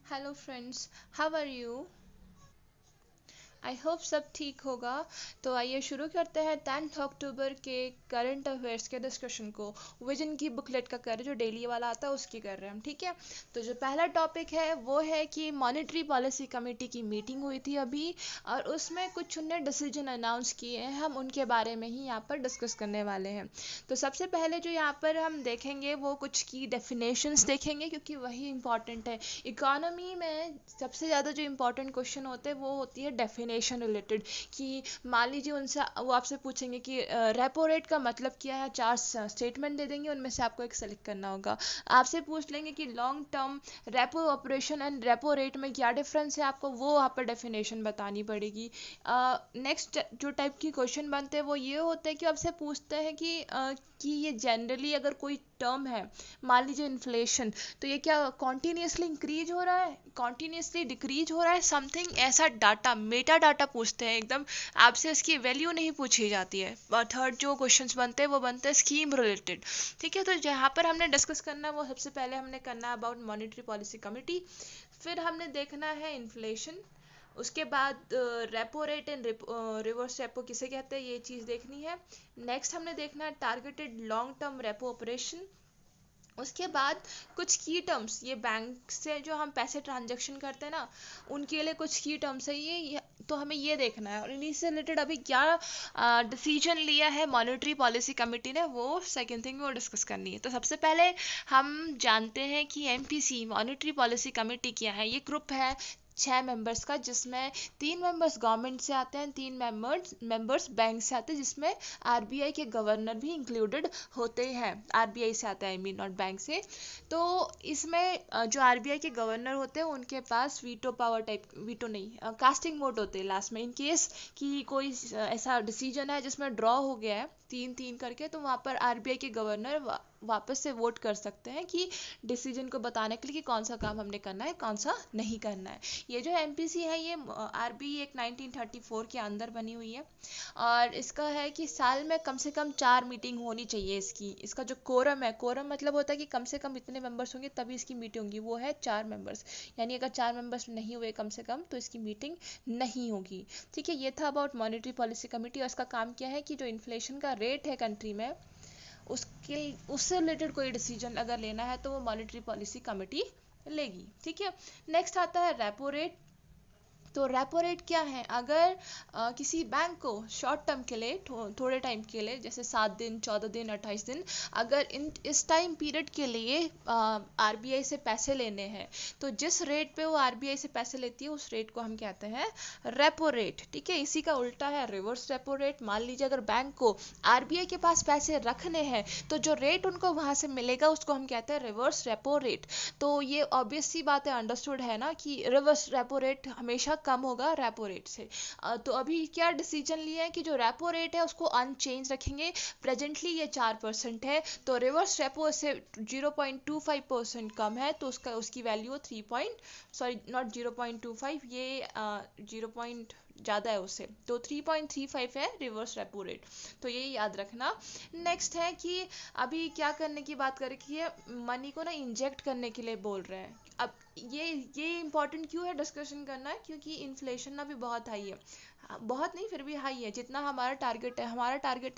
Hello friends, how are you? I hope सब ठीक होगा। तो आइए शुरू करते हैं 10 अक्टूबर के करंट अफेयर्स के डिस्कशन को। विजन की बुकलेट का कर रहे हैं, जो डेली वाला आता है उसकी कर रहे हैं हम, ठीक है। तो जो पहला टॉपिक है वो है कि मॉनेटरी पॉलिसी कमेटी की मीटिंग हुई थी अभी, और उसमें कुछ उन्होंने डिसीजन अनाउंस किए हैं, हम उनके बारे में ही यहाँ पर डिस्कस करने वाले हैं। तो सबसे पहले जो यहाँ पर हम देखेंगे वो कुछ की डेफिनेशंस देखेंगे, क्योंकि वही इंपॉर्टेंट है। इकोनॉमी में सबसे ज़्यादा जो इंपॉर्टेंट क्वेश्चन होते हैं वो होती है डेफिनेशन रिलेटेड। कि मान लीजिए उनसे वो आपसे पूछेंगे कि रेपो रेट का मतलब क्या है, चार स्टेटमेंट दे देंगे, उनमें से आपको एक सेलेक्ट करना होगा। आपसे पूछ लेंगे कि long term repo operation and repo rate में क्या डिफरेंस है, आपको वो वहाँ पर डेफिनेशन बतानी पड़ेगी। नेक्स्ट जो टाइप की क्वेश्चन बनते हैं वो ये होते हैं कि आपसे पूछते हैं कि ये जनरली अगर कोई टर्म है, मान लीजिए इन्फ्लेशन, तो ये क्या कॉन्टीन्यूसली इंक्रीज हो रहा है, कॉन्टीन्यूसली डिक्रीज हो रहा है, समथिंग ऐसा डाटा, मेटा डाटा पूछते हैं एकदम। आपसे इसकी वैल्यू नहीं पूछी जाती है। और थर्ड जो क्वेश्चंस बनते हैं वो बनते हैं स्कीम रिलेटेड, ठीक है। तो जहाँ पर हमने डिस्कस करना है वो सबसे पहले हमने करना है अबाउट मॉनेटरी पॉलिसी कमिटी। फिर हमने देखना है इन्फ्लेशन। उसके बाद repo rate and reverse repo किसे कहते हैं, ये चीज़ देखनी है। नेक्स्ट हमने देखना है targeted long term repo operation. उसके बाद कुछ की टर्म्स, ये बैंक से जो हम पैसे ट्रांजैक्शन करते हैं ना, उनके लिए कुछ की टर्म्स है तो हमें ये देखना है। और इन्हीं से रिलेटेड अभी क्या डिसीजन लिया है मॉनेटरी पॉलिसी कमेटी ने, वो सेकंड थिंग वो डिस्कस करनी है। तो सबसे पहले हम जानते हैं कि एमपीसी मॉनेटरी पॉलिसी कमेटी क्या है। ये ग्रुप है 6 मेंबर्स का, जिसमें 3 मेंबर्स गवर्नमेंट से आते हैं, 3 मेंबर्स बैंक से आते हैं, जिसमें आरबीआई के गवर्नर भी इंक्लूडेड होते हैं। आरबीआई से आता है, आई मीन नॉट बैंक से। तो इसमें जो आरबीआई के गवर्नर होते हैं उनके पास वीटो पावर टाइप, वीटो नहीं, कास्टिंग वोट होते हैं लास्ट में। इन केस कि कोई ऐसा डिसीजन है जिसमें ड्रॉ हो गया है 3-3 करके, तो वहाँ पर आरबीआई के गवर्नर वापस से वोट कर सकते हैं कि डिसीजन को बताने के लिए कि कौन सा काम हमने करना है, कौन सा नहीं करना है। ये जो एमपीसी है ये आरबीआई एक 1934 के अंदर बनी हुई है। और इसका है कि साल में कम से कम 4 मीटिंग होनी चाहिए इसकी। इसका जो कोरम है, कोरम मतलब होता है कि कम से कम इतने मेंबर्स होंगे तभी इसकी मीटिंग होगी, वो है 4 मेंबर्स। यानी अगर 4 मेंबर्स नहीं हुए कम से कम तो इसकी मीटिंग नहीं होगी, ठीक है। ये था अबाउट मॉनेटरी पॉलिसी कमेटी। और इसका काम क्या है कि जो इन्फ्लेशन का रेट है कंट्री में, उसके उससे रिलेटेड कोई डिसीजन अगर लेना है तो वो मॉनेटरी पॉलिसी कमेटी लेगी, ठीक है। नेक्स्ट आता है रेपो रेट। तो रेपो रेट क्या है, अगर किसी बैंक को शॉर्ट टर्म के लिए, थोड़े टाइम के लिए, जैसे 7 दिन, 14 दिन, 28 दिन, अगर इस टाइम पीरियड के लिए आरबीआई से पैसे लेने हैं, तो जिस रेट पे वो आरबीआई से पैसे लेती है उस रेट को हम कहते हैं रेपो रेट, ठीक है। इसी का उल्टा है रिवर्स रेपो रेट। मान लीजिए अगर बैंक को आरबीआई के पास पैसे रखने हैं तो जो रेट उनको वहां से मिलेगा उसको हम कहते हैं रिवर्स रेपो रेट। तो ये ऑब्वियस सी बात है, अंडरस्टूड है ना, कि रिवर्स रेपो रेट हमेशा कम होगा रेपो रेट से। तो अभी क्या डिसीजन लिया है कि जो रेपो रेट है उसको अनचेंज रखेंगे। प्रेजेंटली ये 4% है, तो रिवर्स रेपो से 0.25% कम है, तो उसकी वैल्यू 0.25, ये 0. ज़्यादा है उससे, तो 3.35 है रिवर्स रेपो रेट। तो ये याद रखना। नेक्स्ट है कि अभी क्या करने की बात करें कि ये मनी को ना इंजेक्ट करने के लिए बोल रहे हैं। अब ये इंपॉर्टेंट क्यों है डिस्कशन करना है, क्योंकि इन्फ्लेशन ना भी बहुत हाई है। बहुत नहीं, फिर भी हाई है। जितना हमारा टारगेट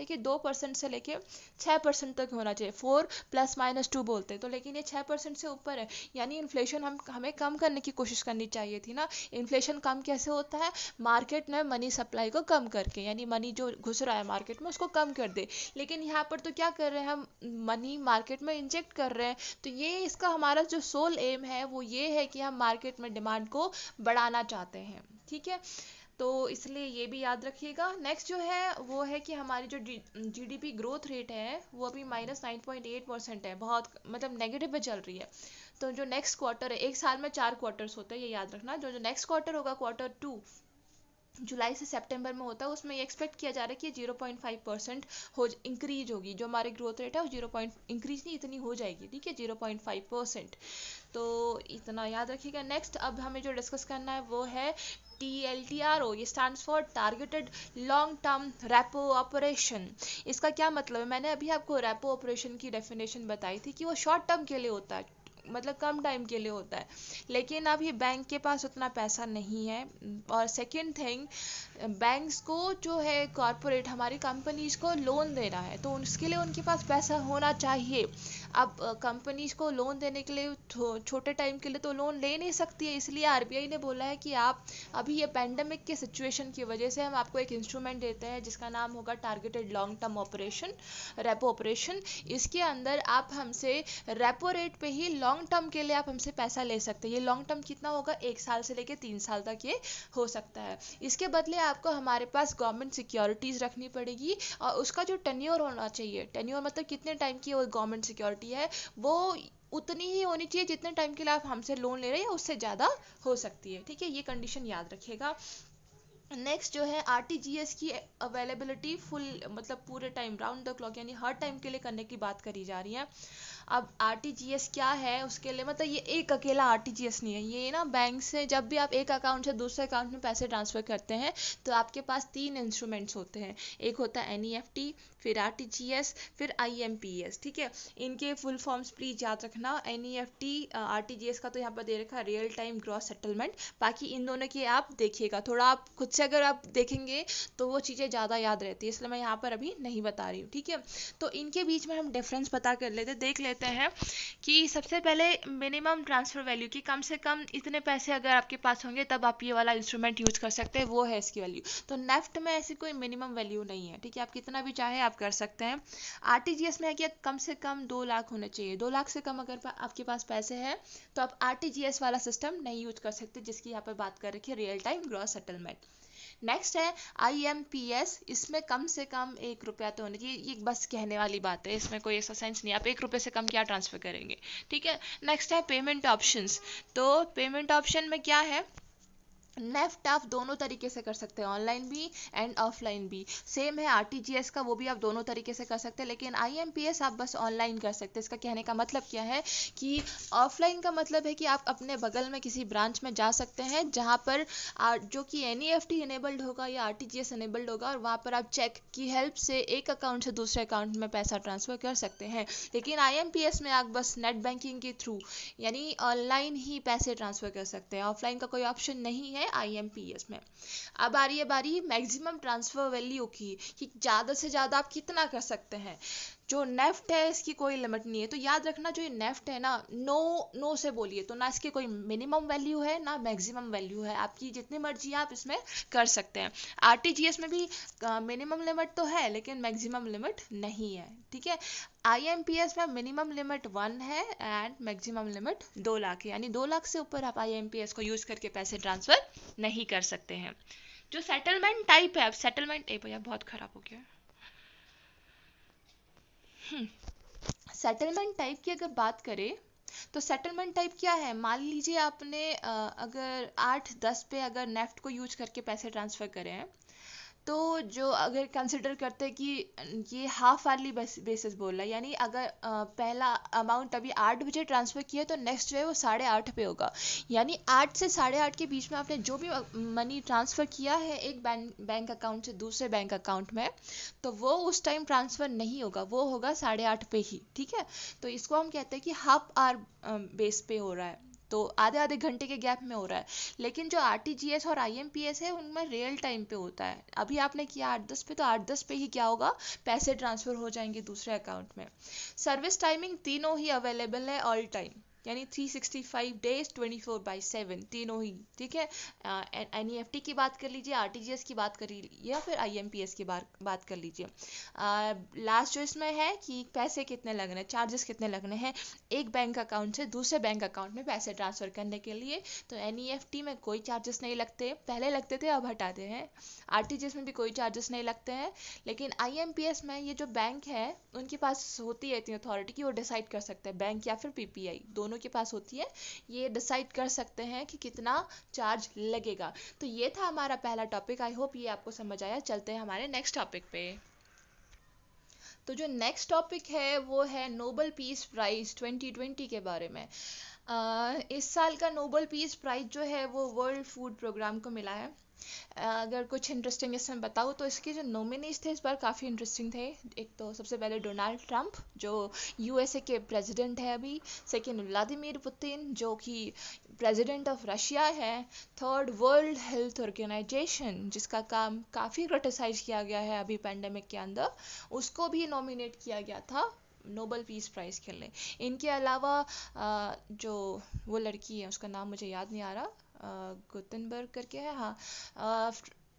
है कि 2% से लेके 6% तक होना चाहिए। 4 ± 2 बोलते हैं तो, लेकिन ये 6% से ऊपर है। यानी इन्फ्लेशन हमें कम करने की कोशिश करनी चाहिए थी ना। इन्फ्लेशन कम कैसे होता है, मार्केट में मनी सप्लाई को कम करके, यानी मनी जो घुस रहा है मार्केट में उसको कम कर दे। लेकिन यहाँ पर तो क्या कर रहे हैं, हम मनी मार्केट में इंजेक्ट कर रहे हैं। तो ये इसका हमारा जो सोल एम है वो ये है कि हम मार्केट में डिमांड को बढ़ाना चाहते हैं, ठीक है। तो इसलिए ये भी याद रखिएगा। नेक्स्ट जो है वो है कि हमारी जो जीडीपी ग्रोथ रेट है वो अभी -9.8% है, बहुत मतलब नेगेटिव पे चल रही है। तो जो नेक्स्ट क्वार्टर है, एक साल में 4 क्वार्टर्स होते हैं, ये याद रखना। जो जो नेक्स्ट क्वार्टर होगा, Q2 जुलाई से सितंबर में होता है, उसमें ये एक्सपेक्ट किया जा रहा है कि 0.5% हो इंक्रीज होगी। जो हमारी ग्रोथ रेट है वो 0. इंक्रीज नहीं, इतनी हो जाएगी, ठीक है, 0.5%। तो इतना याद रखिएगा। नेक्स्ट अब हमें जो डिस्कस करना है वो है TLTRO। ये stands for targeted long term repo operation. इसका क्या मतलब है, मैंने अभी आपको रेपो ऑपरेशन की डेफिनेशन बताई थी कि वो शॉर्ट टर्म के लिए होता है। मतलब कम टाइम के लिए होता है, लेकिन अभी बैंक के पास उतना पैसा नहीं है। और सेकंड थिंग, बैंक्स को जो है कॉरपोरेट हमारी कंपनीज को लोन दे रहा है, तो उसके लिए उनके पास पैसा होना चाहिए। अब कंपनीज को लोन देने के लिए छोटे टाइम के लिए तो लोन ले नहीं सकती है, इसलिए आरबीआई ने बोला है कि आप अभी ये पैंडमिक के सिचुएशन की वजह से हम आपको एक इंस्ट्रूमेंट देते हैं जिसका नाम होगा targeted long term operation, repo operation. इसके अंदर आप हमसे रेपो रेट पे ही लॉन्ग टर्म के लिए आप हमसे पैसा ले सकते हैं। ये लॉन्ग टर्म कितना होगा, 1 साल से लेकर 3 साल तक ये हो सकता है। इसके बदले आपको हमारे पास गवर्नमेंट सिक्योरिटीज रखनी पड़ेगी, और उसका जो टेन्योर होना चाहिए, टेन्योर मतलब कितने टाइम की वो गवर्नमेंट सिक्योरिटी है, वो उतनी ही होनी चाहिए जितने टाइम के लिए आप हमसे लोन ले रहे हैं, उससे ज़्यादा हो सकती है। ठीक है, ये कंडीशन याद रखिएगा। नेक्स्ट जो है आरटीजीएस की अवेलेबिलिटी फुल मतलब पूरे टाइम राउंड द क्लॉक यानी हर टाइम के लिए करने की बात करी जा रही है। अब आरटीजीएस क्या है उसके लिए, मतलब ये एक अकेला आरटीजीएस नहीं है, ये ना बैंक से जब भी आप एक अकाउंट से दूसरे अकाउंट में पैसे ट्रांसफ़र करते हैं तो आपके पास 3 इंस्ट्रूमेंट्स होते हैं। एक होता है एनईएफटी, फिर आरटीजीएस, फिर आईएमपीएस। ठीक है, इनके फुल फॉर्म्स प्लीज याद रखना। एनईएफटी आरटीजीएस का तो यहाँ पर दे रखा है रियल टाइम ग्रॉस सेटलमेंट, बाकी इन दोनों की आप देखिएगा, थोड़ा आप खुद से अगर आप देखेंगे तो वो चीज़ें ज़्यादा याद रहती है, इसलिए मैं यहाँ पर अभी नहीं बता रही हूँ। ठीक है, तो इनके बीच में हम डिफरेंस पता कर लेते देख लेते हैं कि सबसे पहले मिनिमम ट्रांसफ़र वैल्यू की कम से कम इतने पैसे अगर आपके पास होंगे तब आप ये वाला इंस्ट्रूमेंट यूज कर सकते हैं, वो है इसकी वैल्यू। तो नेफ्ट में ऐसी कोई मिनिमम वैल्यू नहीं है। ठीक है, आप कितना भी चाहे आप कर सकते हैं। आरटीजीएस में है कि कम से कम 2 लाख होने चाहिए, 2 लाख से कम अगर आपके पास पैसे हैं तो आप आरटीजीएस वाला सिस्टम नहीं यूज कर सकते, जिसकी यहाँ पर बात कर रखी है real time gross settlement. Next है आईएमपीएस, इसमें कम से कम 1 रुपया तो होना चाहिए। ये बस कहने वाली बात है, इसमें कोई ऐसा सेंस नहीं है, आप 1 रुपये से कम क्या ट्रांसफ़र करेंगे। ठीक है, नेक्स्ट है पेमेंट ऑप्शंस। तो पेमेंट ऑप्शन में क्या है, नेफ्ट आप दोनों तरीके से कर सकते हैं, ऑनलाइन भी एंड ऑफलाइन भी। सेम है आरटीजीएस का, वो भी आप दोनों तरीके से कर सकते हैं, लेकिन आईएमपीएस आप बस ऑनलाइन कर सकते हैं। इसका कहने का मतलब क्या है कि ऑफलाइन का मतलब है कि आप अपने बगल में किसी ब्रांच में जा सकते हैं जहाँ पर जो कि एनईएफटी इनेबल्ड होगा या आरटीजीएस इनेबल्ड होगा, और वहाँ पर आप चेक की हेल्प से एक अकाउंट से दूसरे अकाउंट में पैसा ट्रांसफ़र कर सकते हैं। लेकिन आईएमपीएस में आप बस नेट बैंकिंग के थ्रू यानी ऑनलाइन ही पैसे ट्रांसफ़र कर सकते हैं, ऑफलाइन का कोई ऑप्शन नहीं है आईएमपीएस में। अब आ रही है बारी मैक्सिमम ट्रांसफर वैल्यू की, कि ज़्यादा से ज़्यादा आप कितना कर सकते हैं। जो नेफ्ट है इसकी कोई लिमिट नहीं है, तो याद रखना जो ये नेफ्ट है ना, नो से बोलिए, तो ना इसकी कोई मिनिमम वैल्यू है ना मैक्सिमम वैल्यू है, आपकी जितनी मर्जी आप इसमें कर सकते हैं। आरटीजीएस में भी मिनिमम लिमिट तो है लेकिन मैक्सिमम लिमिट नहीं है। ठीक है, आईएमपीएस में मिनिमम लिमिट 1 है एंड मैक्सिमम लिमिट 2 लाख है, यानी 2 लाख से ऊपर आप आईएमपीएस को यूज करके पैसे ट्रांसफर नहीं कर सकते हैं। जो सेटलमेंट टाइप है, अब सेटलमेंट भैया बहुत खराब हो गया। सेटलमेंट टाइप की अगर बात करें तो सेटलमेंट टाइप क्या है, मान लीजिए आपने अगर 8-10 पे अगर नेफ्ट को यूज करके पैसे ट्रांसफ़र करे हैं, तो जो अगर कंसिडर करते हैं कि ये हाफ आर्ली बेसिस बोल रहा है, यानी अगर पहला अमाउंट अभी 8 बजे ट्रांसफ़र किया तो नेक्स्ट जो है वो 8:30 पे होगा, यानी 8 से 8:30 के बीच में आपने जो भी मनी ट्रांसफ़र किया है एक बैंक अकाउंट से दूसरे बैंक अकाउंट में, तो वो उस टाइम ट्रांसफ़र नहीं होगा, वो होगा 8:30 पे ही। ठीक है, तो इसको हम कहते हैं कि हाफ आवर बेस पे हो रहा है, तो आधे आधे घंटे के गैप में हो रहा है। लेकिन जो आरटीजीएस और आईएमपीएस है उनमें रियल टाइम पे होता है, अभी आपने किया 8-10 पे तो 8-10 पे ही क्या होगा, पैसे ट्रांसफ़र हो जाएंगे दूसरे अकाउंट में। सर्विस टाइमिंग तीनों ही अवेलेबल है ऑल टाइम, यानी 365 डेज 24/7 तीनों ही। ठीक है, एनईएफटी की बात कर लीजिए, आरटीजीएस की बात कर लीजिए या फिर आईएमपीएस की बात कर लीजिए। लास्ट जो इसमें है कि पैसे कितने लगने, चार्जेस कितने लगने हैं एक बैंक अकाउंट से दूसरे बैंक अकाउंट में पैसे ट्रांसफ़र करने के लिए, तो एनईएफटी में कोई चार्जेस नहीं लगते, पहले लगते थे अब हटाते हैं। आरटीजीएस में भी कोई चार्जेस नहीं लगते हैं, लेकिन आईएमपीएस में ये जो बैंक है उनके पास होती है इतनी अथॉरिटी कि वो डिसाइड कर सकते हैं, बैंक या फिर पीपीआई दोनों के पास होती है, ये डिसाइड कर सकते हैं कि कितना चार्ज लगेगा। तो ये था हमारा पहला टॉपिक, आई होप ये आपको समझ आया। चलते हैं हमारे नेक्स्ट टॉपिक पे। तो जो नेक्स्ट टॉपिक है वो है नोबल पीस प्राइज़ 2020 के बारे में। इस साल का नोबल पीस प्राइज़ जो है वो वर्ल्ड फूड प्रोग्राम को मिला है। अगर कुछ इंटरेस्टिंग इसमें बताऊँ तो इसके जो नॉमिनीज थे इस बार काफ़ी इंटरेस्टिंग थे। एक तो सबसे पहले डोनाल्ड ट्रंप जो यूएसए के प्रेसिडेंट है अभी। सेकेंड व्लादिमीर पुतिन जो कि प्रेसिडेंट ऑफ रशिया है। थर्ड वर्ल्ड हेल्थ ऑर्गेनाइजेशन जिसका काम काफ़ी क्रिटिसाइज किया गया है अभी पेंडेमिक के अंदर, उसको भी नॉमिनेट किया गया था नोबल पीस प्राइज़ के लिए। इनके अलावा जो वो लड़की है उसका नाम मुझे याद नहीं आ रहा, गुतनबर्ग करके है, हाँ, अ,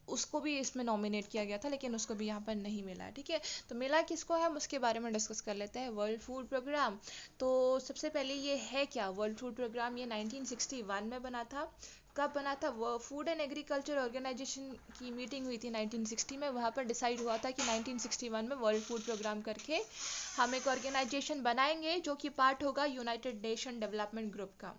उसको भी इसमें नॉमिनेट किया गया था लेकिन उसको भी यहाँ पर नहीं मिला है। ठीक है, तो मिला किसको है हम उसके बारे में डिस्कस कर लेते हैं। वर्ल्ड फूड प्रोग्राम, तो सबसे पहले ये है क्या वर्ल्ड फूड प्रोग्राम? ये 1961 में बना था। कब बना था? वो फूड एंड एग्रीकल्चर ऑर्गेनाइजेशन की मीटिंग हुई थी 1960 में, वहाँ पर डिसाइड हुआ था कि 1961 में वर्ल्ड फूड प्रोग्राम करके हम एक ऑर्गेनाइजेशन बनाएंगे जो कि पार्ट होगा यूनाइटेड नेशन डेवलपमेंट ग्रुप का।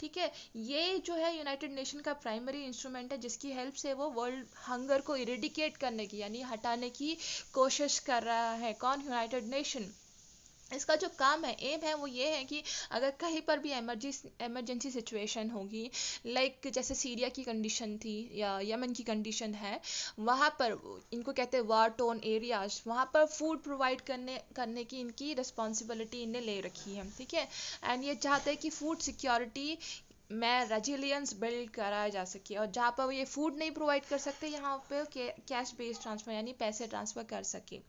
ठीक है, ये जो है यूनाइटेड नेशन का प्राइमरी इंस्ट्रूमेंट है जिसकी हेल्प से वो वर्ल्ड हंगर को इरेडिकेट करने की यानी हटाने की कोशिश कर रहा है। कौन? United nation. इसका जो काम है, एम है, वो ये है कि अगर कहीं पर भी इमरजेंसी सिचुएशन होगी, लाइक जैसे सीरिया की कंडीशन थी या यमन की कंडीशन है, वहाँ पर इनको कहते हैं वार टोन एरियाज, वहाँ पर फूड प्रोवाइड करने की इनकी रिस्पॉन्सिबिलिटी इन्हें ले रखी है। ठीक है, एंड ये चाहते हैं कि फूड सिक्योरिटी में रेजिलियंस बिल्ड कराया जा सके, और जहाँ पर ये फूड नहीं प्रोवाइड कर सकते यहाँ पे कैश बेस्ड ट्रांसफ़र यानी पैसे ट्रांसफ़र कर सके।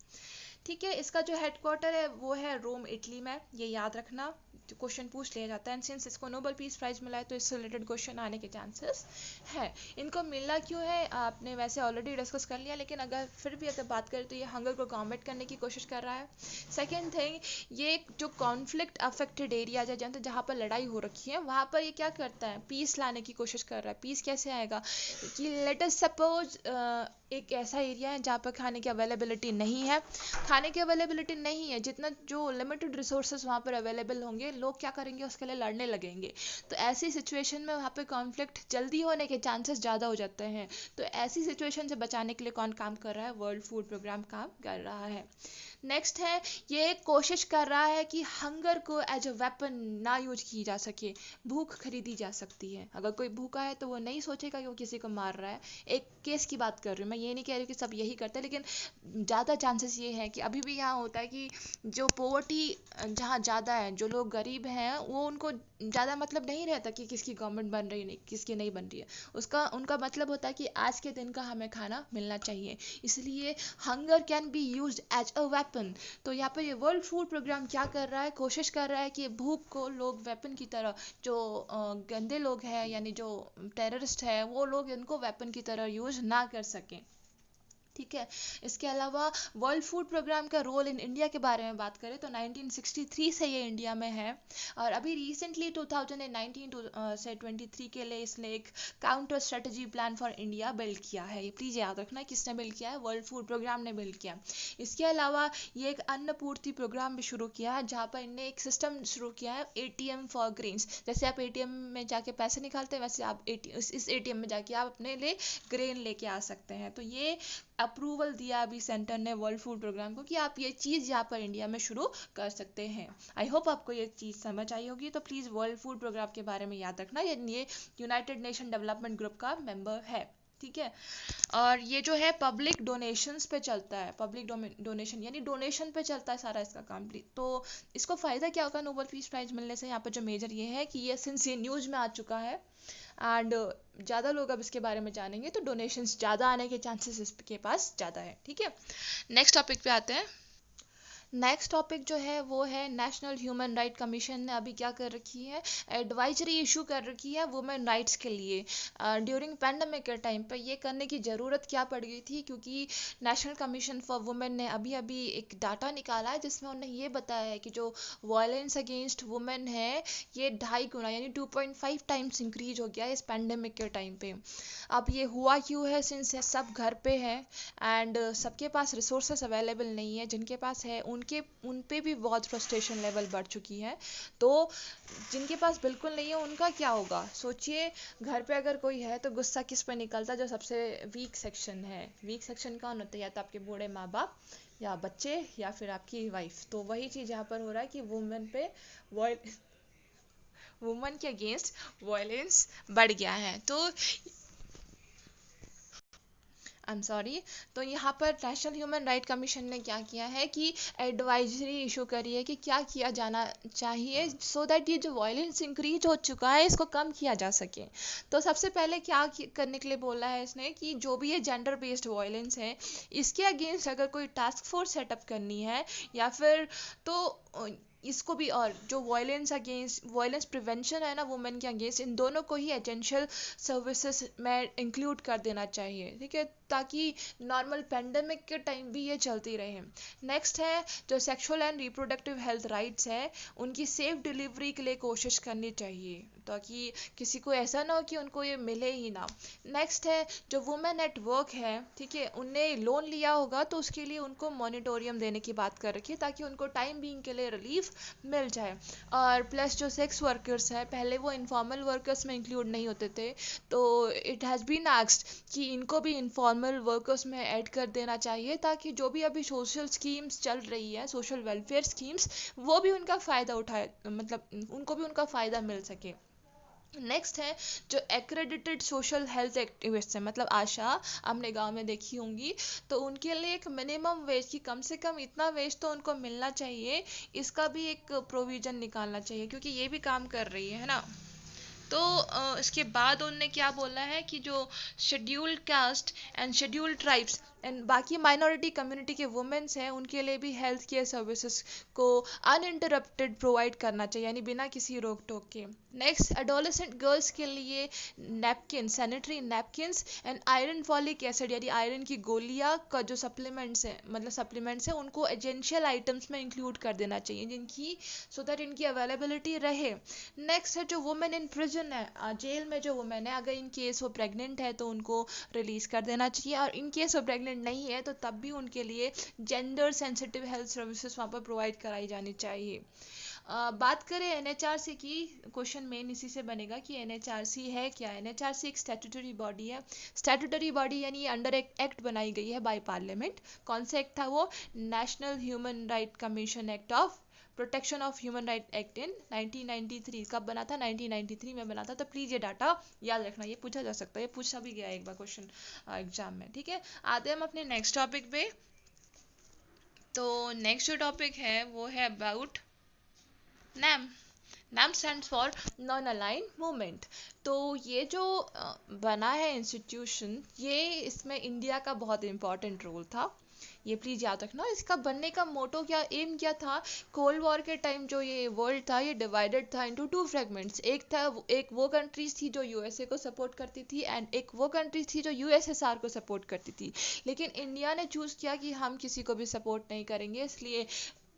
ठीक है, इसका जो हेडक्वार्टर है वो है रोम इटली में, ये याद रखना, क्वेश्चन पूछ लिया जाता है। एंड सिंस इसको नोबेल पीस प्राइज मिला है तो इससे रिलेटेड क्वेश्चन आने के चांसेस है। इनको मिलना क्यों है आपने वैसे ऑलरेडी डिस्कस कर लिया, लेकिन अगर फिर भी अगर बात करें तो ये हंगर को कॉम्बैट करने की कोशिश कर रहा है। सेकेंड थिंग, ये जो कॉन्फ्लिक्ट अफेक्टेड एरियाज है जहाँ पर लड़ाई हो रखी है वहाँ पर ये क्या करता है? पीस लाने की कोशिश कर रहा है। पीस कैसे आएगा कि लेट अस सपोज एक ऐसा एरिया है जहाँ पर खाने की अवेलेबिलिटी नहीं है, खाने की अवेलेबिलिटी नहीं है, जितना जो लिमिटेड रिसोर्सेज वहाँ पर अवेलेबल होंगे, लोग क्या करेंगे? उसके लिए लड़ने लगेंगे। तो ऐसी सिचुएशन में वहाँ पे कॉन्फ्लिक्ट जल्दी होने के चांसेस ज़्यादा हो जाते हैं। तो ऐसी सिचुएशन से बचाने के लिए कौन काम कर रहा है? वर्ल्ड फूड प्रोग्राम काम कर रहा है। नेक्स्ट है, ये कोशिश कर रहा है कि हंगर को एज अ वेपन ना यूज की जा सके। भूख खरीदी जा सकती है, अगर कोई भूखा है तो वो नहीं सोचेगा कि वो किसी को मार रहा है। एक केस की बात कर रही हूँ मैं, ये नहीं कह रही कि सब यही करते हैं, लेकिन ज़्यादा चांसेस ये है कि अभी भी यहाँ होता है कि जो पोवर्टी जहाँ ज़्यादा है, जो लोग गरीब हैं, वो उनको ज़्यादा मतलब नहीं रहता कि किसकी गवर्नमेंट बन रही है नहीं किसकी नहीं बन रही है, उसका उनका मतलब होता है कि आज के दिन का हमें खाना मिलना चाहिए। इसलिए hunger can be used as a weapon. तो यहाँ पर ये वर्ल्ड फूड प्रोग्राम क्या कर रहा है? कोशिश कर रहा है कि भूख को लोग वेपन की तरह, जो गंदे लोग हैं यानी जो टेररिस्ट है, वो लोग इनको वेपन की तरह यूज ना कर सकें। ठीक है, इसके अलावा वर्ल्ड फूड प्रोग्राम का रोल इन इंडिया के बारे में बात करें तो 1963 से ये इंडिया में है, और अभी रिसेंटली 2019 से 23 के लिए इसने एक counter strategy plan for India build किया है। ये प्लीज़ याद रखना किसने बिल्ड किया है? वर्ल्ड फूड प्रोग्राम ने बिल्ड किया। इसके अलावा ये एक अन्न पूर्ति प्रोग्राम भी शुरू किया है जहाँ पर इनने एक सिस्टम शुरू किया है ATM फॉर ग्रेन्स। जैसे आप ATM में जाके पैसे निकालते हैं, वैसे आप इस ATM में जाके आप अपने लिए ग्रेन लेके आ सकते हैं। तो ये अप्रूवल दिया अभी सेंटर ने वर्ल्ड फूड प्रोग्राम को कि आप ये चीज़ यहाँ पर इंडिया में शुरू कर सकते हैं। आई होप आपको ये चीज़ समझ आई होगी। तो प्लीज़ वर्ल्ड फूड प्रोग्राम के बारे में याद रखना, ये यूनाइटेड नेशन डेवलपमेंट ग्रुप का मेंबर है। ठीक है, और ये जो है पब्लिक डोनेशंस पे चलता है, पब्लिक डोनेशन यानी डोनेशन पे चलता है सारा इसका काम। तो इसको फ़ायदा क्या होगा नोबेल पीस प्राइज मिलने से? यहाँ पर जो मेजर ये है कि ये सिंस ये न्यूज़ में आ चुका है एंड ज़्यादा लोग अब इसके बारे में जानेंगे, तो डोनेशंस ज़्यादा आने के चांसेस इसके पास ज़्यादा है। ठीक है, नेक्स्ट टॉपिक पे आते हैं। नेक्स्ट टॉपिक जो है वो है नेशनल ह्यूमन राइट कमीशन ने अभी क्या कर रखी है? एडवाइजरी इशू कर रखी है वुमेन राइट्स के लिए। ड्यूरिंग पैंडमिक के टाइम पर ये करने की ज़रूरत क्या पड़ गई थी? क्योंकि नेशनल कमीशन फॉर वुमेन ने अभी अभी एक डाटा निकाला है जिसमें उन्हें ये बताया है कि जो वायलेंस अगेंस्ट वुमेन है ये 2.5 गुना यानी 2.5 टाइम्स इंक्रीज हो गया है इस पैंडमिक के टाइम पे। अब ये हुआ क्यों है? सिंस सब घर पे है एंड सबके पास रिसोर्सेस अवेलेबल नहीं है, जिनके पास है उन पे भी बहुत फ्रस्ट्रेशन लेवल बढ़ चुकी है। तो जिनके पास बिल्कुल नहीं है उनका क्या होगा? सोचिए, घर पे अगर कोई है तो गुस्सा किस पे निकलता है? जो सबसे वीक सेक्शन है। वीक सेक्शन कौन होता है? या तो आपके बूढ़े माँ बाप, या बच्चे, या फिर आपकी वाइफ। तो वही चीज़ यहाँ पर हो रहा है कि वुमेन के अगेंस्ट वायलेंस बढ़ गया है। तो आई एम सॉरी। तो यहाँ पर नेशनल ह्यूमन राइट कमीशन ने क्या किया है कि एडवाइजरी इशू करी है कि क्या किया जाना चाहिए सो दैट ये जो वायलेंस इंक्रीज हो चुका है इसको कम किया जा सके। तो सबसे पहले क्या करने के लिए बोला है इसने कि जो भी ये जेंडर बेस्ड वायलेंस है इसके अगेंस्ट अगर कोई टास्क फोर्स सेटअप करनी है या फिर तो इसको भी, और जो वायलेंस प्रिवेंशन है ना वुमेन के अगेंस्ट, इन दोनों को ही एसेंशियल सर्विसेज में इंक्लूड कर देना चाहिए, ठीक है, ताकि नॉर्मल पेंडेमिक के टाइम भी ये चलती रहे। नेक्स्ट है जो sexual and reproductive health rights है उनकी सेफ डिलीवरी के लिए कोशिश करनी चाहिए ताकि किसी को ऐसा ना हो कि उनको ये मिले ही ना। नेक्स्ट है जो वुमेन एट वर्क है, ठीक है, उनने लोन लिया होगा तो उसके लिए उनको मॉनिटोरियम देने की बात कर रखी है ताकि उनको टाइम बीइंग के लिए रिलीफ मिल जाए। और प्लस जो सेक्स वर्कर्स हैं पहले वो इनफॉर्मल वर्कर्स में इंक्लूड नहीं होते थे, तो इट हैज़ बीन आस्क्ड कि इनको भी इनफॉर्मल वर्कर्स में ऐड कर देना चाहिए ताकि जो भी अभी सोशल स्कीम्स चल रही है, सोशल वेलफेयर स्कीम्स, वो भी उनका फ़ायदा उठाए, मतलब उनको भी उनका फ़ायदा मिल सके। नेक्स्ट है जो एक्रेडिटेड सोशल हेल्थ एक्टिविस्ट है, मतलब आशा आपने गांव में देखी होंगी, तो उनके लिए एक मिनिमम वेज की कम से कम इतना वेज तो उनको मिलना चाहिए, इसका भी एक प्रोविज़न निकालना चाहिए क्योंकि ये भी काम कर रही है ना। तो इसके बाद उनने क्या बोला है कि जो scheduled caste and scheduled tribes and बाकी माइनॉरिटी कम्युनिटी के वुमेन्स हैं उनके लिए भी हेल्थ केयर सर्विसेज को अनइंटरप्टेड प्रोवाइड करना चाहिए, यानी बिना किसी रोक टोक के। नेक्स्ट एडोलेसेंट गर्ल्स के लिए napkin, sanitary napkins and iron folic acid यानी आयरन की गोलियां का जो सप्लीमेंट्स हैं, मतलब सप्लीमेंट्स हैं, उनको एजेंशियल आइटम्स में इंक्लूड कर देना चाहिए जिनकी, सो दैट इनकी अवेलेबिलिटी रहे। नेक्स्ट है जो वुमेन इन प्रिजन है, जेल में जो वुमेन है, अगर इन केस वो प्रेग्नेंट है तो उनको रिलीज कर देना चाहिए, और इन केस वो प्रेग्नेंट नहीं है तो तब भी उनके लिए जेंडर सेंसिटिव हेल्थ सर्विसेज वहाँ पर प्रोवाइड कराई जानी चाहिए। बात करें एनएचआरसी की, क्वेश्चन मेन इसी से बनेगा कि एनएचआरसी है क्या। एनएचआरसी एक स्टैट्यूटरी बॉडी है, स्टैट्यूटरी बॉडी यानी अंडर एक एक्ट बनाई गई है बाय पार्लियामेंट। कौन सा एक्ट था वो? National human right commission act of protection of human right act in 1993। कब बना था? 1993 में बना था। तो प्लीज़ ये डाटा याद रखना, ये पूछा जा सकता है, ये पूछा भी गया एक बार क्वेश्चन एग्जाम में, ठीक है। आते हम अपने नेक्स्ट टॉपिक पे। तो नेक्स्ट जो टॉपिक है वो है about NAM. NAM stands for non align movement. तो ये जो बना है इंस्टीट्यूशन, ये इसमें इंडिया का बहुत इंपॉर्टेंट रोल था, ये प्लीज़ याद रखना। इसका बनने का मोटो क्या, एम क्या था? कोल्ड वॉर के टाइम जो ये वर्ल्ड था ये डिवाइडेड था इनटू टू फ्रेगमेंट्स। एक वो कंट्रीज थी जो यूएसए को सपोर्ट करती थी एंड एक वो कंट्रीज थी जो यूएसएसआर को सपोर्ट करती थी। लेकिन इंडिया ने चूज़ किया कि हम किसी को भी सपोर्ट नहीं करेंगे, इसलिए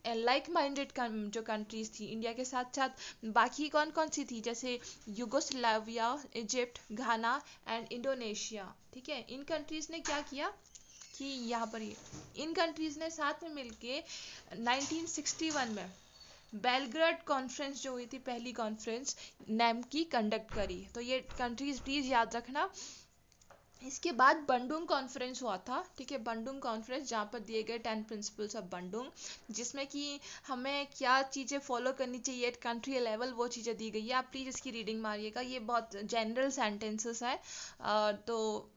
लाइक माइंडेड जो कंट्रीज थी इंडिया के साथ साथ बाकी कौन कौन सी थी, जैसे Yugoslavia, Egypt, Ghana and Indonesia, ठीक है, इन कंट्रीज ने क्या किया कि यहाँ पर इन कंट्रीज ने साथ में मिलके 1961 में बेलग्रेड कॉन्फ्रेंस जो हुई थी, पहली कॉन्फ्रेंस नैम की कंडक्ट करी। तो ये कंट्रीज प्लीज याद रखना। इसके बाद बंडुंग कॉन्फ्रेंस हुआ था, ठीक है, बंडुंग कॉन्फ्रेंस, जहाँ पर दिए गए 10 प्रिंसिपल्स ऑफ बंडुंग, जिसमें कि हमें क्या चीज़ें फॉलो करनी चाहिए एट कंट्री लेवल, वो चीज़ें दी गई है। आप प्लीज़ इसकी रीडिंग मारिएगा, ये बहुत जनरल सेंटेंसेस है, तो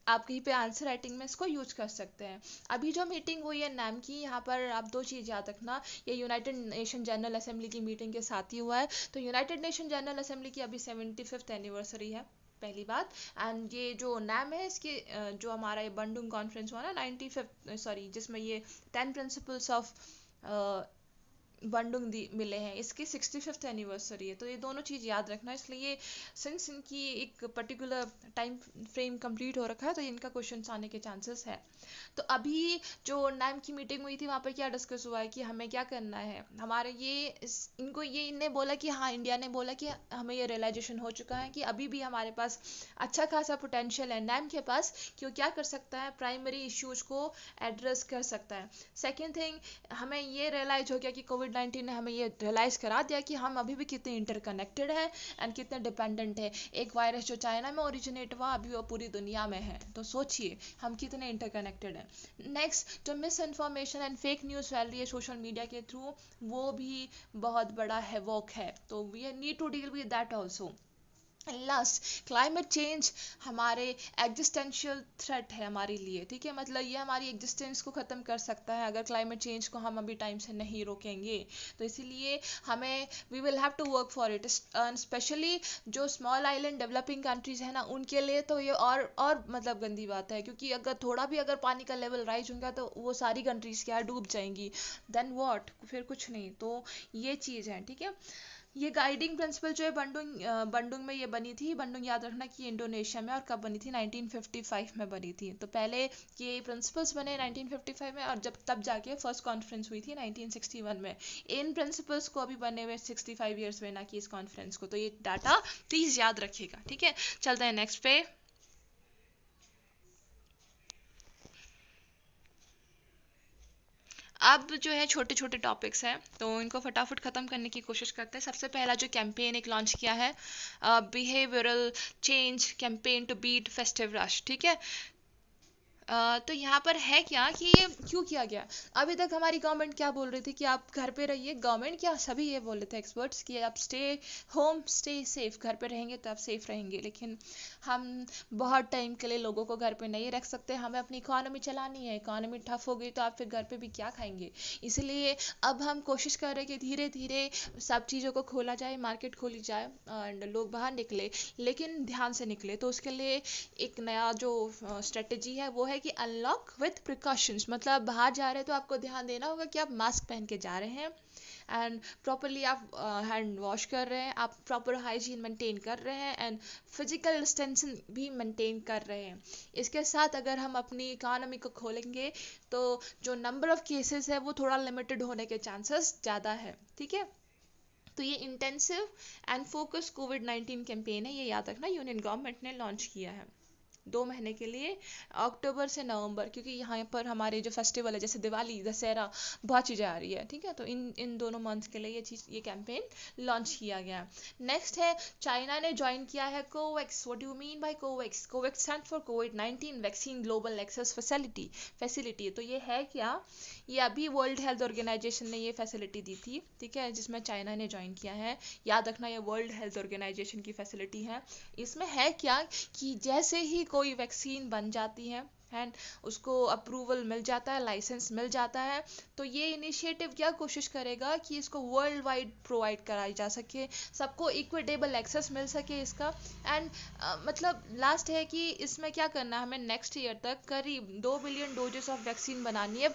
आप कहीं पे आंसर राइटिंग में इसको यूज कर सकते हैं। अभी जो मीटिंग हुई है नैम की, यहाँ पर आप दो चीज़ याद रखना, ये यूनाइटेड नेशन जनरल असेंबली की मीटिंग के साथ ही हुआ है। तो यूनाइटेड नेशन जनरल असेंबली की अभी 75th एनिवर्सरी है, पहली बात। एंड ये जो नैम है इसके जो हमारा ये बंडुंग कॉन्फ्रेंस हुआ ना 95th, सॉरी, जिसमें ये 10 प्रिंसिपल्स ऑफ बंडुंग मिले हैं, इसकी 65th एनिवर्सरी है। तो ये दोनों चीज़ याद रखना, इसलिए सिंस इनकी एक पर्टिकुलर टाइम फ्रेम कंप्लीट हो रखा है तो इनका क्वेश्चन आने के चांसेस है। तो अभी जो नैम की मीटिंग हुई थी वहाँ पर क्या डिस्कस हुआ है कि हमें क्या करना है, हमारे इनको ये इनने बोला कि हाँ, इंडिया ने बोला कि हमें ये रियलाइजेशन हो चुका है कि अभी भी हमारे पास अच्छा खासा पोटेंशियल है नैम के पास कि वो क्या कर सकता है, प्राइमरी इश्यूज को एड्रेस कर सकता है। सेकेंड थिंग, हमें ये रियलाइज हो गया कि कोविड-19 ने हमें ये रियलाइज़ करा दिया कि हम अभी भी कितने इंटरकनेक्टेड हैं एंड कितने डिपेंडेंट है। एक वायरस जो चाइना में ओरिजिनेट हुआ अभी वो पूरी दुनिया में है, तो सोचिए हम कितने इंटरकनेक्टेड हैं। नेक्स्ट, जो miss information and fake news फैल रही है सोशल मीडिया के थ्रू, वो भी बहुत बड़ा हैवॉक है, तो we need to deal with that also. Last, climate change हमारे एग्जिस्टेंशियल थ्रेट है हमारे लिए, ठीक है, मतलब ये हमारी एग्जिस्टेंस को ख़त्म कर सकता है अगर क्लाइमेट चेंज को हम अभी टाइम से नहीं रोकेंगे। तो इसीलिए हमें we will have to work for it, specially जो स्मॉल आइलैंड डेवलपिंग कंट्रीज़ है ना, उनके लिए तो ये और मतलब गंदी बात है, क्योंकि अगर थोड़ा भी अगर पानी का लेवल राइज होगा तो वो सारी कंट्रीज़ क्या डूब जाएंगी, देन व्हाट, फिर कुछ नहीं। तो ये चीज़ है, ठीक है। ये गाइडिंग प्रिंसिपल जो है बंडुंग में ये बनी थी। बंडुंग याद रखना कि इंडोनेशिया में, और कब बनी थी, 1955 में बनी थी। तो पहले ये प्रिंसिपल्स बने 1955 में, और जब तब जाके फर्स्ट कॉन्फ्रेंस हुई थी 1961 में। इन प्रिंसिपल्स को अभी बने हुए 65 ईयर्स में, ना कि इस कॉन्फ्रेंस को। तो ये डाटा प्लीज़ याद रखिएगा, ठीक है। चलते हैं नेक्स्ट पे। अब जो है छोटे छोटे टॉपिक्स हैं, तो इनको फटाफट ख़त्म करने की कोशिश करते हैं। सबसे पहला जो कैंपेन एक लॉन्च किया है, behavioural change campaign to beat festive rush, ठीक है। तो यहाँ पर है क्या कि ये क्यों किया गया। अभी तक हमारी गवर्नमेंट क्या बोल रही थी कि आप घर पे रहिए, गवर्नमेंट क्या सभी ये बोल रहे थे एक्सपर्ट्स कि आप स्टे होम, स्टे सेफ, घर पे रहेंगे तो आप सेफ रहेंगे। लेकिन हम बहुत टाइम के लिए लोगों को घर पे नहीं रख सकते, हमें अपनी इकोनॉमी चलानी है। इकोनॉमी ठप हो गई तो आप फिर घर पे भी क्या खाएंगे। इसलिए अब हम कोशिश कर रहे हैं कि धीरे धीरे सब चीज़ों को खोला जाए, मार्केट खोली जाए एंड लोग बाहर निकले, लेकिन ध्यान से निकले। तो उसके लिए एक नया जो स्ट्रेटजी है वो है कि अनलॉक विथ प्रिकॉशंस, मतलब बाहर जा रहे हैं तो आपको ध्यान देना होगा कि आप मास्क पहन के जा रहे हैं, एंड प्रॉपरली आप हैंड वॉश कर रहे हैं, आप प्रॉपर हाइजीन मेंटेन कर रहे हैं, एंड फिजिकल डिस्टेंसिंग भी मेंटेन कर रहे हैं। इसके साथ अगर हम अपनी इकोनॉमी को खोलेंगे तो जो नंबर ऑफ केसेस है वो थोड़ा लिमिटेड होने के चांसेस ज़्यादा है, ठीक है। तो ये intensive and focus covid campaign है, ये याद रखना, यूनियन गवर्नमेंट ने लॉन्च किया है 2 महीने के लिए, अक्टूबर से नवंबर, क्योंकि यहाँ पर हमारे जो फेस्टिवल है जैसे दिवाली, दशहरा, बहुत चीज़ें आ रही है, ठीक है। तो इन दोनों मंथ के लिए ये कैंपेन लॉन्च किया गया। नेक्स्ट है, चाइना ने ज्वाइन किया है COVAX. What do you mean by COVAX? COVAX stand for कोविड-19 वैक्सीन ग्लोबल एक्सेस फैसिलिटी। तो ये है क्या, ये अभी वर्ल्ड हेल्थ ऑर्गेनाइजेशन ने ये फैसिलिटी दी थी, ठीक है, जिसमें चाइना ने ज्वाइन किया है। याद रखना ये वर्ल्ड हेल्थ ऑर्गेनाइजेशन की फैसिलिटी है। इसमें है क्या कि जैसे ही कोई वैक्सीन बन जाती है एंड उसको अप्रूवल मिल जाता है, लाइसेंस मिल जाता है, तो ये इनिशिएटिव क्या कोशिश करेगा कि इसको वर्ल्ड वाइड प्रोवाइड कराई जा सके, सबको इक्विटेबल एक्सेस मिल सके इसका। एंड मतलब लास्ट है कि इसमें क्या करना है, हमें नेक्स्ट ईयर तक करीब 2 बिलियन डोजेस ऑफ वैक्सीन बनानी है,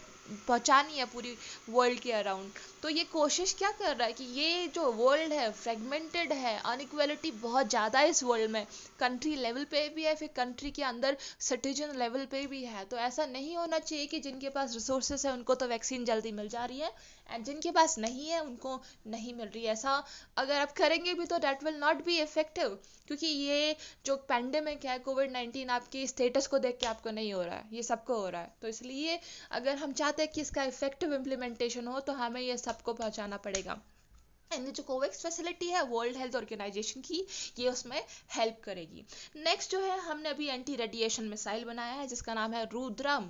पहुंचानी है पूरी वर्ल्ड के अराउंड। तो ये कोशिश क्या कर रहा है कि ये जो वर्ल्ड है फ्रेगमेंटेड है, अनइक्वलिटी बहुत ज़्यादा है इस वर्ल्ड में, कंट्री लेवल पे भी है, फिर कंट्री के अंदर सिटीजन लेवल पे भी है। तो ऐसा नहीं होना चाहिए कि जिनके पास रिसोर्सेस है उनको तो वैक्सीन जल्दी मिल जा रही है एंड जिनके पास नहीं है उनको नहीं मिल रही है। ऐसा अगर आप करेंगे भी तो that will not be effective, क्योंकि ये जो पैंडेमिक है कोविड-19 आपकी स्टेटस को देख के आपको नहीं हो रहा है, ये सबको हो रहा है। तो इसलिए अगर हम चाहते हैं कि इसका इफेक्टिव इम्प्लीमेंटेशन हो तो हमें ये सबको पहुंचाना पड़ेगा। एंड जो कोवैक्स फैसिलिटी है वर्ल्ड हेल्थ ऑर्गेनाइजेशन की, ये उसमें हेल्प करेगी। नेक्स्ट जो है, हमने अभी एंटी रेडिएशन मिसाइल बनाया है जिसका नाम है रुद्रम।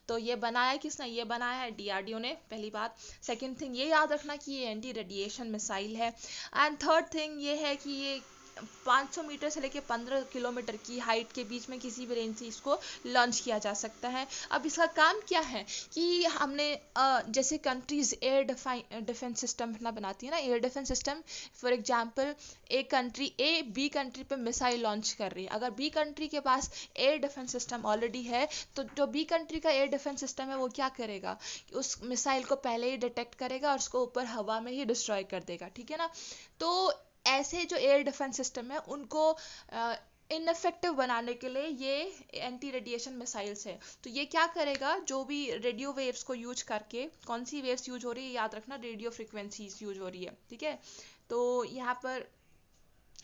तो ये बनाया किसने, ये बनाया है डीआरडीओ ने, पहली बात। सेकंड थिंग ये याद रखना कि ये एंटी रेडिएशन मिसाइल है। एंड थर्ड थिंग ये है कि ये 500 मीटर से लेकर 15 किलोमीटर की हाइट के बीच में किसी भी रेंज से इसको लॉन्च किया जा सकता है। अब इसका काम क्या है कि हमने जैसे कंट्रीज एयर डिफेंस सिस्टम अपना बनाती है ना, air defence system, for example एक कंट्री ए बी कंट्री पे मिसाइल लॉन्च कर रही है, अगर बी कंट्री के पास एयर डिफेंस सिस्टम ऑलरेडी है तो जो बी कंट्री का एयर डिफेंस सिस्टम है वो क्या करेगा, उस मिसाइल को पहले ही डिटेक्ट करेगा और उसको ऊपर हवा में ही डिस्ट्रॉय कर देगा, ठीक है ना। तो ऐसे जो एयर डिफेंस सिस्टम है उनको इनफेक्टिव बनाने के लिए ये एंटी रेडिएशन मिसाइल्स है। तो ये क्या करेगा, जो भी रेडियो वेव्स को यूज करके, कौन सी वेव्स यूज हो रही है याद रखना, रेडियो फ्रिक्वेंसीज यूज हो रही है, ठीक है। तो यहाँ पर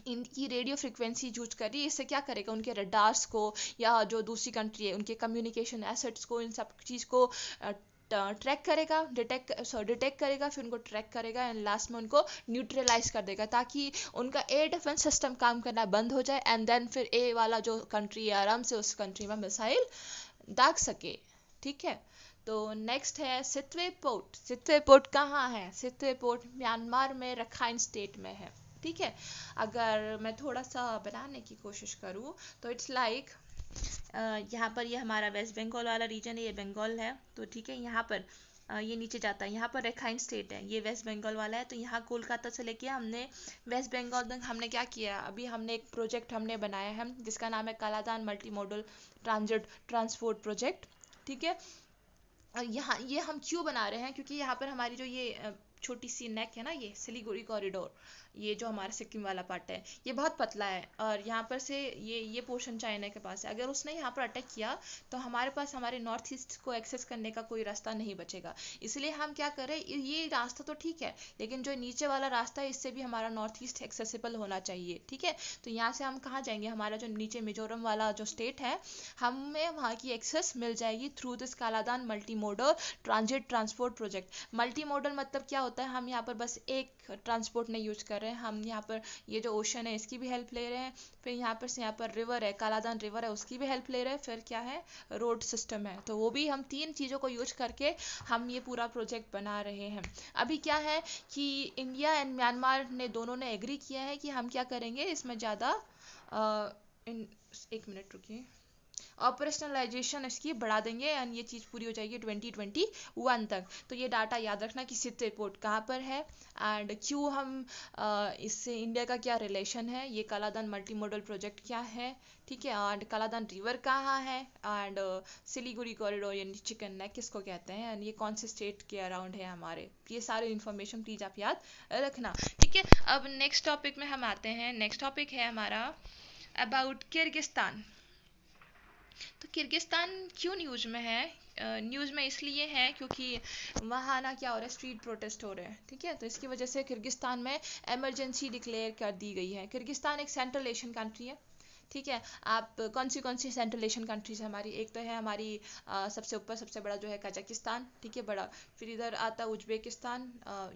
इनकी रेडियो फ्रिक्वेंसी यूज कर रही है, इससे क्या करेगा, उनके रडार्स को या जो दूसरी कंट्री है उनके कम्युनिकेशन एसेट्स को, इन सब चीज़ को ट्रैक करेगा, डिटेक्ट करेगा, फिर उनको ट्रैक करेगा एंड लास्ट में उनको न्यूट्रलाइज कर देगा, ताकि उनका एयर डिफेंस सिस्टम काम करना बंद हो जाए एंड देन फिर ए वाला जो कंट्री है आराम से उस कंट्री में मिसाइल दाग सके, ठीक है। तो नेक्स्ट है सितवे पोर्ट। सितवे पोर्ट कहाँ है, सितवे पोर्ट म्यांमार में रखाइन स्टेट में है, ठीक है। अगर मैं थोड़ा सा बनाने की कोशिश करूँ तो इट्स लाइक यहाँ पर ये हमारा वेस्ट बंगाल वाला रीजन है, ये बंगाल है तो ठीक है। यहाँ पर ये नीचे जाता है, यहाँ पर रखाइन स्टेट है, ये वेस्ट बंगाल वाला है। तो यहाँ कोलकाता से लेके हमने वेस्ट बंगाल तक हमने क्या किया, अभी हमने एक प्रोजेक्ट हमने बनाया है जिसका नाम है Kaladan multi modal transit transport project, ठीक है। यहाँ ये हम क्यों बना रहे हैं, क्योंकि यहाँ पर हमारी जो ये छोटी सी नेक है ना, ये सिलीगुड़ी कॉरिडोर, ये जो हमारा सिक्किम वाला पार्ट है ये बहुत पतला है और यहाँ पर से ये पोर्शन चाइना के पास है। अगर उसने यहाँ पर अटैक किया तो हमारे पास हमारे नॉर्थ ईस्ट को एक्सेस करने का कोई रास्ता नहीं बचेगा। इसलिए हम क्या करें, ये रास्ता तो ठीक है लेकिन जो नीचे वाला रास्ता है इससे भी हमारा नॉर्थ ईस्ट एक्सेसिबल होना चाहिए, ठीक है। तो यहाँ से हम कहाँ जाएंगे, हमारा जो नीचे मिजोरम वाला जो स्टेट है हमें वहाँ की एक्सेस मिल जाएगी through this Kaladan multi modal transit transport project. Multi modal मतलब क्या होता है, हम यहाँ पर बस एक ट्रांसपोर्ट नहीं यूज कर रहे हैं, हम यहाँ पर ये जो ओशन है इसकी भी हेल्प ले रहे हैं, फिर यहाँ पर से यहाँ पर रिवर है, कालादान रिवर है, उसकी भी हेल्प ले रहे हैं, फिर क्या है रोड सिस्टम है, तो वो भी हम तीन चीज़ों को यूज करके हम ये पूरा प्रोजेक्ट बना रहे हैं। अभी क्या है कि इंडिया एंड म्यांमार ने दोनों ने एग्री किया है कि हम क्या करेंगे इसमें ज़्यादा एक मिनट रुकिए, ऑपरेशनलाइजेशन इसकी बढ़ा देंगे एंड ये चीज़ पूरी हो जाएगी 2021 तक। तो ये डाटा याद रखना कि सिट रिपोर्ट कहाँ पर है एंड क्यों हम इससे इंडिया का क्या रिलेशन है, ये कालादान मल्टी मॉडल प्रोजेक्ट क्या है, ठीक है। एंड कालादान रिवर कहाँ है एंड सिलीगुड़ी कॉरिडोर यानी चिकन नेक किसको कहते हैं एंड ये कौन से स्टेट के अराउंड है हमारे, ये सारे इन्फॉर्मेशन प्लीज़ आप याद रखना, ठीक है। अब नेक्स्ट टॉपिक में हम आते हैं। नेक्स्ट टॉपिक है हमारा अबाउट किर्गिस्तान। तो किर्गिस्तान क्यों न्यूज़ में है, न्यूज़ में इसलिए है क्योंकि वहाँ ना क्या हो रहा है, स्ट्रीट प्रोटेस्ट हो रहे हैं, ठीक है। तो इसकी वजह से किर्गिस्तान में इमरजेंसी डिक्लेयर कर दी गई है। किर्गिस्तान एक सेंट्रल एशियन कंट्री है, ठीक है। आप कौन सी सेंट्रल एशियन कंट्रीज है हमारी, एक तो है हमारी सबसे ऊपर सबसे बड़ा जो है कजाकिस्तान, ठीक है बड़ा, फिर इधर आता उज्बेकिस्तान,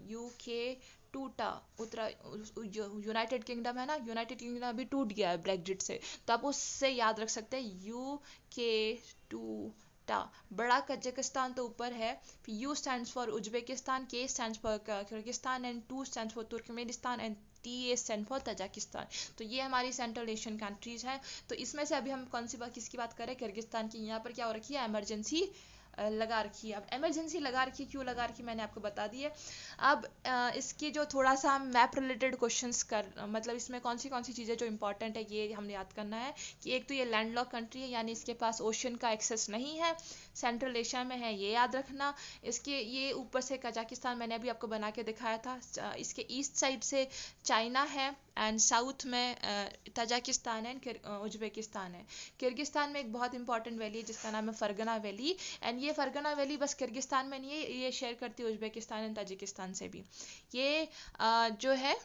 यूके टूटा, उत्तरा यूनाइटेड किंगडम है ना, यूनाइटेड किंगडम अभी टूट गया है ब्रेग्जिट से, तो आप उससे याद रख सकते हैं यू के टूटा। बड़ा कजाकिस्तान तो ऊपर है, फिर U stands for Uzbekistan, K stands for Kyrgyzstan and T stands for Turkmenistan and T stand for Tajikistan. तो ये हमारी सेंट्रल एशियन कंट्रीज हैं। तो इसमें से अभी हम कौन सी बात किसकी बात करें, किर्गिस्तान की। यहाँ पर क्या हो रखी है, इमरजेंसी लगा रखी है। अब इमरजेंसी लगा रखी है, क्यों लगा रखी मैंने आपको बता दी है। अब इसकी जो थोड़ा सा हम मैप रिलेटेड क्वेश्चंस कर मतलब इसमें कौन सी चीज़ें जो इंपॉर्टेंट है ये हमने याद करना है कि एक तो ये लैंडलॉक कंट्री है यानी इसके पास ओशन का एक्सेस नहीं है, सेंट्रल एशिया में है, ये याद रखना। इसके ये ऊपर से कजाकिस्तान मैंने अभी आपको बना के दिखाया था, इसके ईस्ट साइड से चाइना है एंड साउथ में तजाकिस्तान एंड उज्बेकिस्तान है। किर्गिस्तान में एक बहुत इंपॉर्टेंट वैली है जिसका नाम है फरगना वैली एंड ये फरगना वैली बस किर्गिस्तान में नहीं है, ये शेयर करती है उज्बेकिस्तान एंड ताजिकिस्तान से भी। ये जो है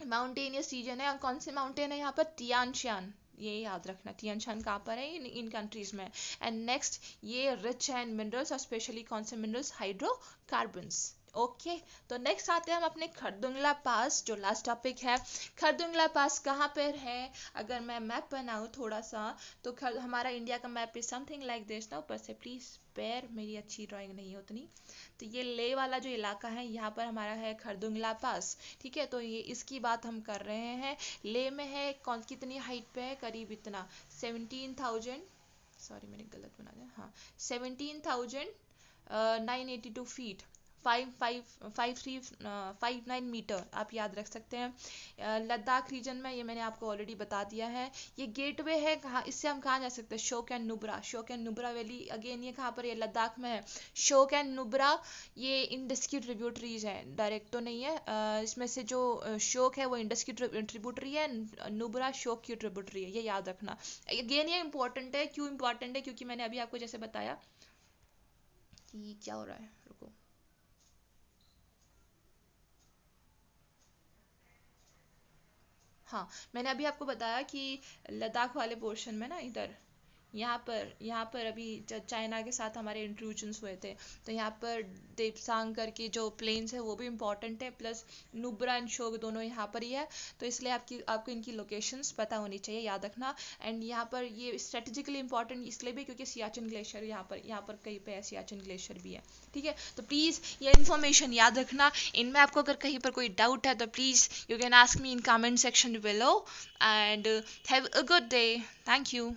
माउंटेनियस रीजन है। और कौन से माउंटेन है यहाँ पर, तियानशान, ये याद रखना। तियानशान कहाँ पर है, इन कंट्रीज में। एंड नेक्स्ट ये रिच है इन मिनरल्स और स्पेशली कौन से मिनरल्स, हाइड्रोकार्बन्स। ओके तो नेक्स्ट आते हैं हम अपने खरदुंगला पास, जो लास्ट टॉपिक है। खरदुंगला पास कहाँ पर है, अगर मैं मैप बनाऊँ थोड़ा सा तो हमारा इंडिया का map is something like this ना, ऊपर से प्लीज़ स्पेयर, मेरी अच्छी ड्राइंग नहीं है उतनी। तो ये ले वाला जो इलाका है यहाँ पर हमारा है खरदुंगला पास, ठीक है। तो ये इसकी बात हम कर रहे हैं, ले में है, कौन कितनी हाइट पे है, करीब इतना 17,000, सॉरी मैंने गलत बना दिया, हाँ 17,982 फीट, 559 मीटर आप याद रख सकते हैं। लद्दाख रीजन में, ये मैंने आपको ऑलरेडी बता दिया है। ये गेटवे है, कहाँ इससे हम कहाँ जा सकते हैं, शोक एंड नुब्रा। शोक एंड नुब्रा वैली अगेन ये कहाँ पर है, लद्दाख में है। शोक एंड नुब्रा ये इंडस की ट्रिब्यूटरीज है, डायरेक्ट तो नहीं है। इसमें से जो शोक है वो इंडस की ट्रिब्यूटरी है, नुब्रा शोक की ट्रिब्यूटरी है, ये याद रखना। अगेन ये इंपॉर्टेंट है, क्यों इंपॉर्टेंट है, क्योंकि मैंने अभी आपको जैसे बताया कि क्या हो रहा है, रुको, हाँ मैंने अभी आपको बताया कि लद्दाख वाले पोर्शन में ना इधर यहाँ पर अभी चाइना के साथ हमारे इंट्रूजन्स हुए थे, तो यहाँ पर देपसांग करके जो प्लेन्स है वो भी इम्पॉर्टेंट है, प्लस नुब्रा एंड शोग दोनों यहाँ पर ही है, तो इसलिए आपको इनकी लोकेशंस पता होनी चाहिए, याद रखना। एंड यहाँ पर ये स्ट्रेटेजिकली इंपॉर्टेंट इसलिए भी क्योंकि सियाचिन ग्लेशियर यहाँ पर कहीं पे है, सियाचिन ग्लेशियर भी है, ठीक है। तो प्लीज़ ये इन्फॉर्मेशन याद रखना। इनमें आपको अगर कहीं पर कोई डाउट है तो please you can ask me in comment section below, and have a good day. Thank you.